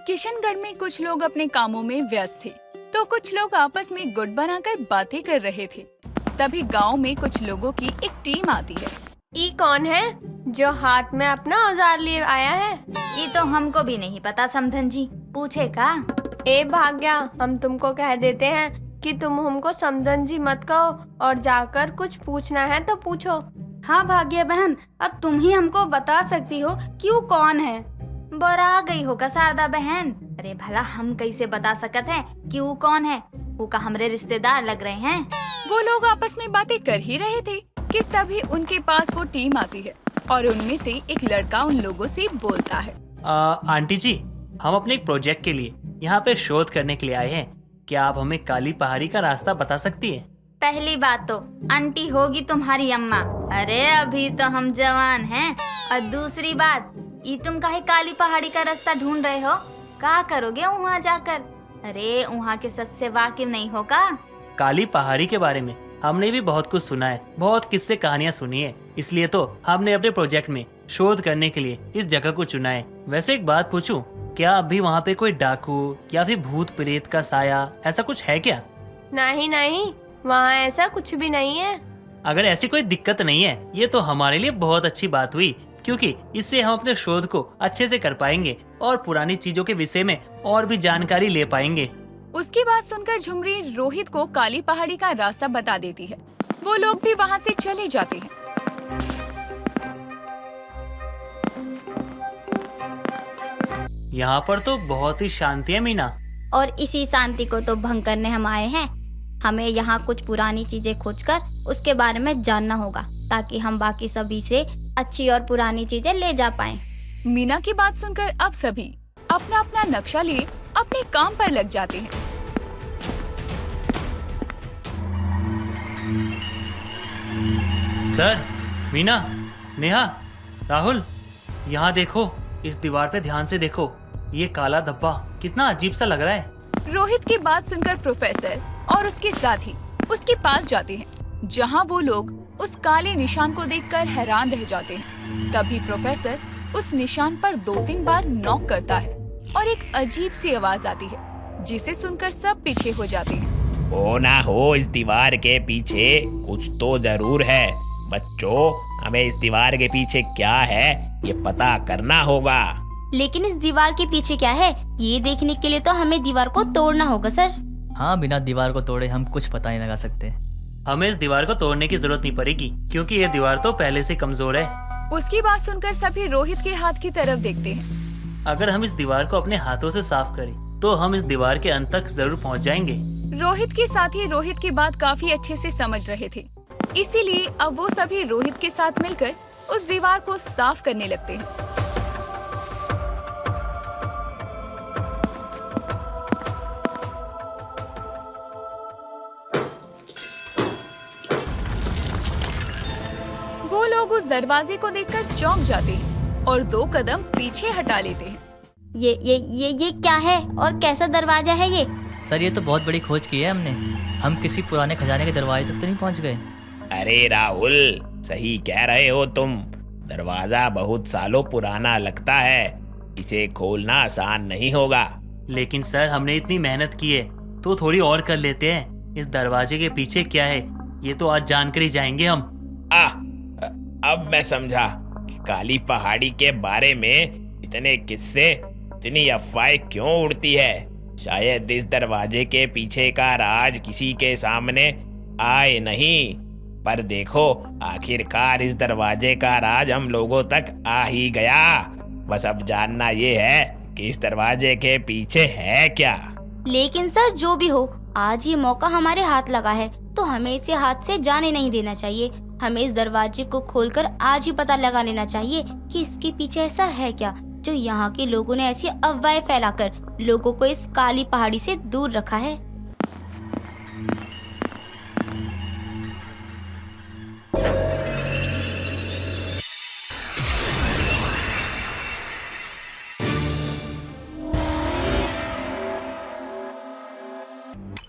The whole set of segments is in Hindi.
किशनगढ़ में कुछ लोग अपने कामों में व्यस्त थे, तो कुछ लोग आपस में गुट बनाकर बातें कर रहे थे। तभी गांव में कुछ लोगों की एक टीम आती है। ये कौन है जो हाथ में अपना औजार लिए आया है? ये तो हमको भी नहीं पता समधन जी, पूछे का? ए भाग्या, हम तुमको कह देते हैं कि तुम हमको समधन जी मत कहो और जाकर कुछ पूछना है तो पूछो। हाँ भाग्य बहन, अब तुम ही हमको बता सकती हो कि वो कौन है। बोरा गई होगा शारदा बहन। अरे भला हम कैसे बता सकत हैं कि वो कौन है? वो का हमरे रिश्तेदार लग रहे हैं। वो लोग आपस में बातें कर ही रहे थे कि तभी उनके पास वो टीम आती है और उनमें से एक लड़का उन लोगों से बोलता है। आंटी जी, हम अपने एक प्रोजेक्ट के लिए यहाँ पे शोध करने के लिए आए हैं। क्या आप हमें काली पहाड़ी का रास्ता बता सकती हैं? पहली बात तो आंटी होगी तुम्हारी अम्मा। अरे अभी तो हम जवान हैं। और दूसरी बात, ये तुम काहे काली पहाड़ी का रास्ता ढूंढ रहे हो? क्या करोगे वहाँ जाकर? अरे वहाँ के सच से वाकिफ नहीं हो का? काली पहाड़ी के बारे में हमने भी बहुत कुछ सुना है, बहुत किस्से कहानियाँ सुनी है, इसलिए तो हमने अपने प्रोजेक्ट में शोध करने के लिए इस जगह को चुना है। वैसे एक बात पूछूं, क्या अभी वहाँ पे कोई डाकू या फिर भूत प्रेत का साया ऐसा कुछ है क्या? नहीं नहीं, वहाँ ऐसा कुछ भी नहीं है। अगर ऐसी कोई दिक्कत नहीं है, ये तो हमारे लिए बहुत अच्छी बात हुई, क्योंकि इससे हम अपने शोध को अच्छे से कर पाएंगे और पुरानी चीजों के विषय में और भी जानकारी ले पाएंगे। उसकी बात सुनकर झुमरी रोहित को काली पहाड़ी का रास्ता बता देती है। वो लोग भी वहाँ से चले जाते हैं। यहाँ पर तो बहुत ही शांति है मीना। और इसी शांति को तो भंग करने हम आए हैं। हमें यहाँ कुछ पुरानी चीजें खोजकर उसके बारे में जानना होगा, ताकि हम बाकी सभी से अच्छी और पुरानी चीजें ले जा पाएं। मीना की बात सुनकर अब सभी अपना अपना नक्शा लिए अपने काम पर लग जाते हैं। सर, मीना, नेहा, राहुल, यहाँ देखो, इस दीवार पे ध्यान से देखो। ये काला धब्बा कितना अजीब सा लग रहा है। रोहित की बात सुनकर प्रोफेसर और उसके साथी उसके पास जाते हैं, जहाँ वो लोग उस काले निशान को देखकर हैरान रह जाते हैं। तभी प्रोफेसर उस निशान पर 2-3 बार नॉक करता है और एक अजीब सी आवाज आती है, जिसे सुनकर सब पीछे हो जाते हैं। हो ना हो, इस दीवार के पीछे कुछ तो जरूर है। बच्चों, हमें इस दीवार के पीछे क्या है ये पता करना होगा। लेकिन इस दीवार के पीछे क्या है, ये देखने के लिए तो हमें दीवार को तोड़ना होगा सर। हाँ, बिना दीवार को तोड़े हम कुछ पता नहीं लगा सकते। हमें इस दीवार को तोड़ने की जरूरत नहीं पड़ेगी, क्योंकि ये दीवार तो पहले से कमजोर है। उसकी बात सुनकर सभी रोहित के हाथ की तरफ देखते हैं। अगर हम इस दीवार को अपने हाथों से साफ करें, तो हम इस दीवार के अंत तक जरूर पहुंच जाएंगे। रोहित के साथी रोहित की बात काफी अच्छे से समझ रहे थे, इसीलिए अब वो सभी रोहित के साथ मिलकर उस दीवार को साफ करने लगते हैं। वो लोग उस दरवाजे को देखकर चौंक जाते हैं और 2 कदम पीछे हटा लेते हैं। ये क्या है और कैसा दरवाजा है ये? सर, ये तो बहुत बड़ी खोज की है हमने। हम किसी पुराने खजाने के दरवाजे तक तो नहीं पहुंच गए। अरे राहुल, सही कह रहे हो तुम। दरवाजा बहुत सालों पुराना लगता है, इसे खोलना आसान नहीं होगा। लेकिन सर, हमने इतनी मेहनत की है, तो थोड़ी और कर लेते हैं। इस दरवाजे के पीछे क्या है, ये तो आज जानकर ही जाएंगे हम। अब मैं समझा कि काली पहाड़ी के बारे में इतने किस्से, इतनी अफवाहें क्यों उड़ती है। शायद इस दरवाजे के पीछे का राज किसी के सामने आए नहीं, पर देखो, आखिरकार इस दरवाजे का राज हम लोगों तक आ ही गया। बस अब जानना ये है कि इस दरवाजे के पीछे है क्या। लेकिन सर, जो भी हो, आज ये मौका हमारे हाथ लगा है, तो हमें इसे हाथ से जाने नहीं देना चाहिए। हमें इस दरवाजे को खोलकर आज ही पता लगा लेना चाहिए कि इसके पीछे ऐसा है क्या, जो यहाँ के लोगों ने ऐसी अफवाहें फैलाकर लोगों को इस काली पहाड़ी से दूर रखा है।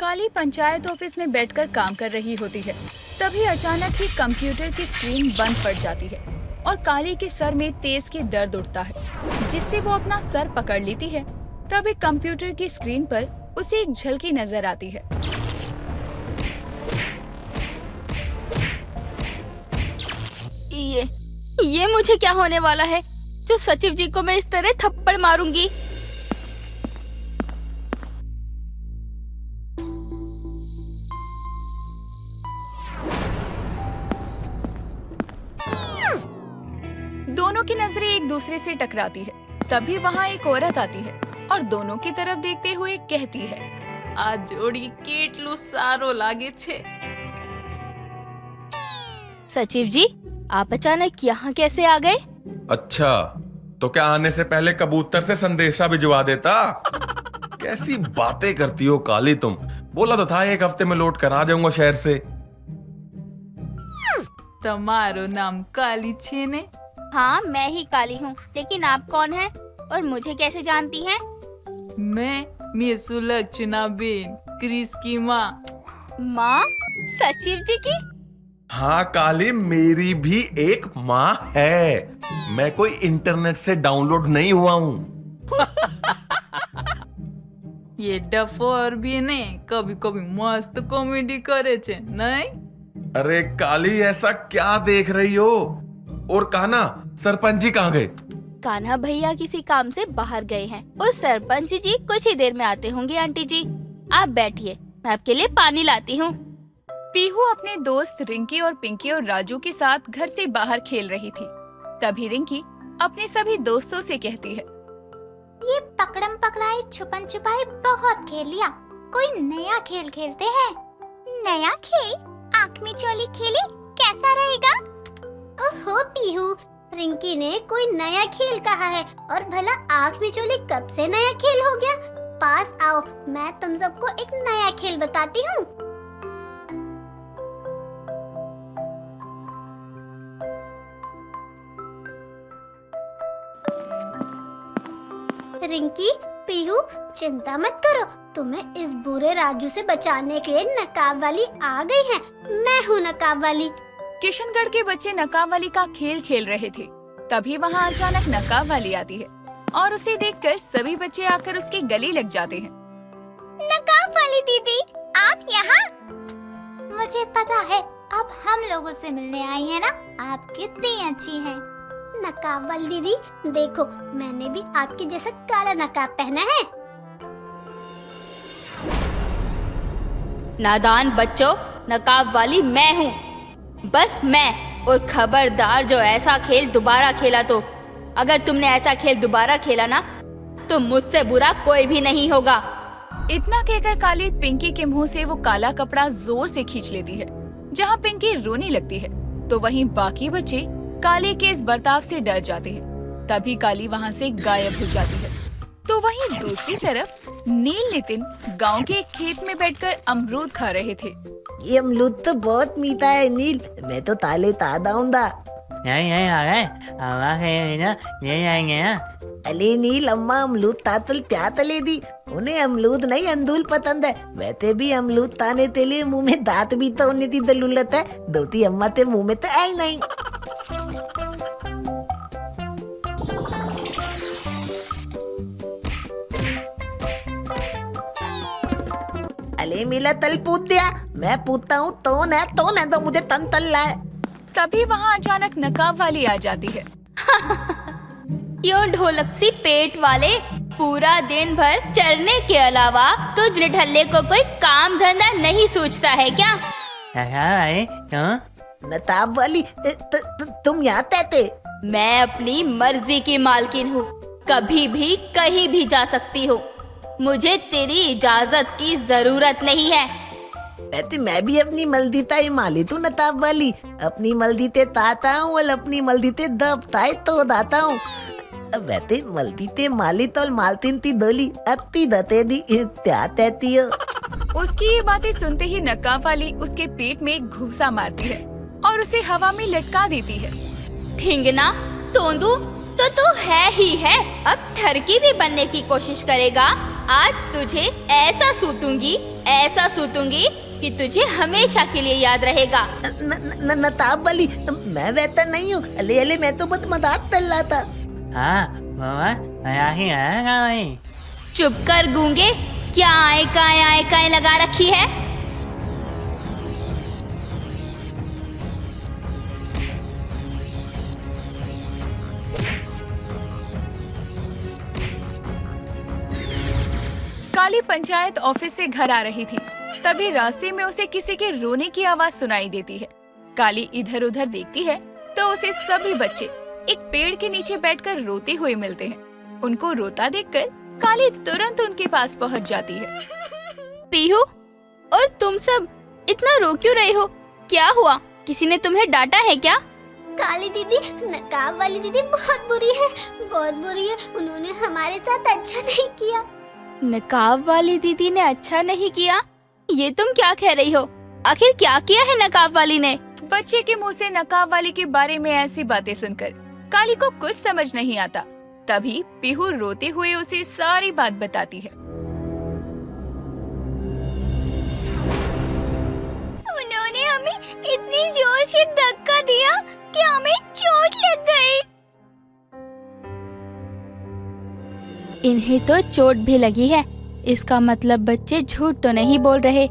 काली पंचायत ऑफिस में बैठकर काम कर रही होती है। तभी अचानक ही कंप्यूटर की स्क्रीन बंद पड़ जाती है और काली के सर में तेज के दर्द उठता है, जिससे वो अपना सर पकड़ लेती है तभी कंप्यूटर की स्क्रीन पर उसे एक झलकी नजर आती है। ये मुझे क्या होने वाला है जो सचिव जी को मैं इस तरह थप्पड़ मारूंगी। दोनों की नजरें एक दूसरे से टकराती है। तभी वहाँ एक औरत आती है और दोनों की तरफ देखते हुए कहती है, આ જોડી કેટલું સારો લાગે છે। सचिव जी, आप अचानक यहाँ कैसे आ गए? अच्छा, तो क्या आने से पहले कबूतर से संदेशा भिजवा देता? कैसी बातें करती हो काली तुम। बोला तो था 1 हफ्ते में लौट कर आ जाऊंगा शहर से। તમારું નામ કાલી છે ને? हाँ, मैं ही काली हूँ, लेकिन आप कौन हैं और मुझे कैसे जानती हैं? मैं सुलक्षणा बेन, क्रिस की माँ। माँ? सचिव जी की? हाँ काली, मेरी भी एक माँ है। मैं कोई इंटरनेट से डाउनलोड नहीं हुआ हूँ। ये डफोर भी ने कभी कभी मस्त कॉमेडी करे छे, नहीं? अरे काली, ऐसा क्या देख रही हो? और कान्हा, सरपंच जी कहाँ गए? कान्हा भैया किसी काम से बाहर गए हैं और सरपंच जी कुछ ही देर में आते होंगे। आंटी जी, आप बैठिए, मैं आपके लिए पानी लाती हूँ। पीहू अपने दोस्त रिंकी और पिंकी और राजू के साथ घर से बाहर खेल रही थी। तभी रिंकी अपने सभी दोस्तों से कहती है, ये पकड़म पकड़ाई छुपन छुपाई बहुत खेल लिया, कोई नया खेल खेलते हैं। नया खेल? आँख में चोली खेली कैसा रहेगा? ओहो पीहू, रिंकी ने कोई नया खेल कहा है और भला आँख में चोली कब से नया खेल हो गया? पास आओ, मैं तुम सबको एक नया खेल बताती हूँ। रिंकी, पीहू, चिंता मत करो, तुम्हें इस बुरे राजू से बचाने के लिए नकाब वाली आ गई है। मैं हूँ नकाब वाली। किशनगढ़ के बच्चे नकाब वाली का खेल खेल रहे थे। तभी वहाँ अचानक नकाब वाली आती है और उसे देखकर सभी बच्चे आकर उसके गले लग जाते हैं। नकाब वाली दीदी, आप यहाँ? मुझे पता है, अब हम लोगों से मिलने आई है ना। आप कितनी अच्छी हैं। नकाब वाली दीदी, देखो मैंने भी आपके जैसा काला नकाब पहना है। नादान बच्चों, नकाब वाली मैं हूँ, बस मैं। और खबरदार जो ऐसा खेल दोबारा खेला तो, अगर तुमने ऐसा खेल दोबारा खेला ना तो मुझसे बुरा कोई भी नहीं होगा। इतना कहकर काली पिंकी के मुंह से वो काला कपड़ा जोर से खींच लेती है। जहाँ पिंकी रोने लगती है तो वहीं बाकी बच्चे काली के इस बर्ताव से डर जाते हैं। तभी काली वहाँ से गायब हो जाती है। तो वहीं दूसरी तरफ नील नितिन गांव के एक खेत में बैठकर अमरूद खा रहे थे। ये अमरूद तो बहुत मीठा है नील, मैं तो ताले तादाऊंगा। यही आ गए, यही आएंगे। अले नील, अम्मा अमरूद तातुल क्या तले दी, उन्हें अमरूद नहीं अंदूल पसंद है। वैसे भी अमरूद ताने ते लिए मुंह में दांत भी तो उन्हें दी दलूलत है, दोती अम्मा ते मुंह में तो आई नहीं। अले मिला तल पूछ दिया, मैं पूछता हूँ तो न तो मुझे तन तल लाए। तभी वहाँ अचानक नकाब वाली आ जाती है। यो ढोलक सी पेट वाले, पूरा दिन भर चरने के अलावा तुझ निठल्ले को कोई काम धंधा नहीं सूझता है क्या? नताब वाली, तुम यहाँ तैते? मैं अपनी मर्जी की मालकिन हूँ, कभी भी कहीं भी जा सकती हूँ। मुझे तेरी इजाजत की जरूरत नहीं है। वैसे मैं भी अपनी मलदीता ही माली तू नताब वाली, अपनी मलदीते ताता हूँ और अपनी मलदीते दबताए तो दाता हूँ। वैसे मलदीते माली तो मालतीन ती दोली अत्ती दते दी त्या तैती हो। उसकी ये बातें सुनते ही नकाब वाली उसके पेट में एक घूसा मारती है और उसे हवा में लटका देती है। ठिंगना, तोंदू, तो तू है ही है, अब ठरकी भी बनने की कोशिश करेगा। आज तुझे ऐसा सूतूंगी कि तुझे हमेशा के लिए याद रहेगा। नताब वाली, मैं वैसा नहीं हूँ। अले मैं तो बहुत मजाक कर रहा था। हाँ मामा, यहाँ ही आएगा। चुप कर गूंगे, क्या आए काए लगा रखी है? काली पंचायत ऑफिस से घर आ रही थी। तभी रास्ते में उसे किसी के रोने की आवाज सुनाई देती है। काली इधर उधर देखती है तो उसे सभी बच्चे एक पेड़ के नीचे बैठकर रोते हुए मिलते हैं। उनको रोता देखकर काली तुरंत उनके पास पहुंच जाती है। पीहू, और तुम सब इतना रो क्यों रहे हो? क्या हुआ? किसी ने तुम्हें डांटा है क्या? काली दीदी, नकाब वाली दीदी बहुत बुरी है, बहुत बुरी है। उन्होंने हमारे साथ अच्छा नहीं किया। नकाब वाली दीदी ने अच्छा नहीं किया? ये तुम क्या कह रही हो? आखिर क्या किया है नकाब वाली ने? बच्चे के मुंह से नकाब वाली के बारे में ऐसी बातें सुनकर काली को कुछ समझ नहीं आता। तभी पीहू रोते हुए उसे सारी बात बताती है। उन्होंने हमें इतनी जोर से धक्का दिया कि हमें चोट लग गई। इन्हें तो चोट भी लगी है। इसका मतलब बच्चे झूठ तो नहीं बोल रहे।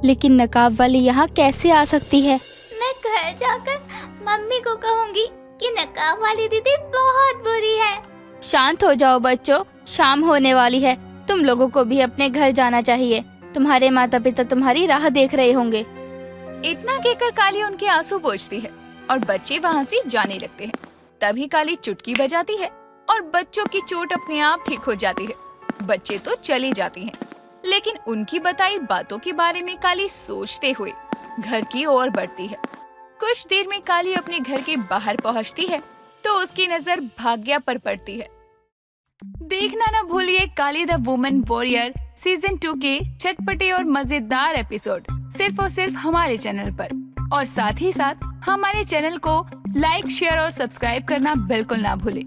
लेकिन नकाब वाली यहाँ कैसे आ सकती है? मैं घर जाकर मम्मी को कहूँगी कि नकाब वाली दीदी बहुत बुरी है। शांत हो जाओ बच्चों, शाम होने वाली है। तुम लोगों को भी अपने घर जाना चाहिए। तुम्हारे माता पिता तुम्हारी राह देख रहे होंगे। इतना कहकर काली उनके आंसू पोंछती है और बच्चे वहाँ से जाने लगते हैं। तभी काली चुटकी बजाती है और बच्चों की चोट अपने आप ठीक हो जाती है। बच्चे तो चले जाते हैं, लेकिन उनकी बताई बातों के बारे में काली सोचते हुए घर की ओर बढ़ती है। कुछ देर में काली अपने घर के बाहर पहुंचती है तो उसकी नजर भाग्या पर पड़ती है। देखना न भूलिए काली द वुमन वॉरियर सीजन 2 के चटपटे और मजेदार एपिसोड सिर्फ और सिर्फ हमारे चैनल पर। और साथ ही साथ हमारे चैनल को लाइक, शेयर और सब्सक्राइब करना बिल्कुल ना भूलें।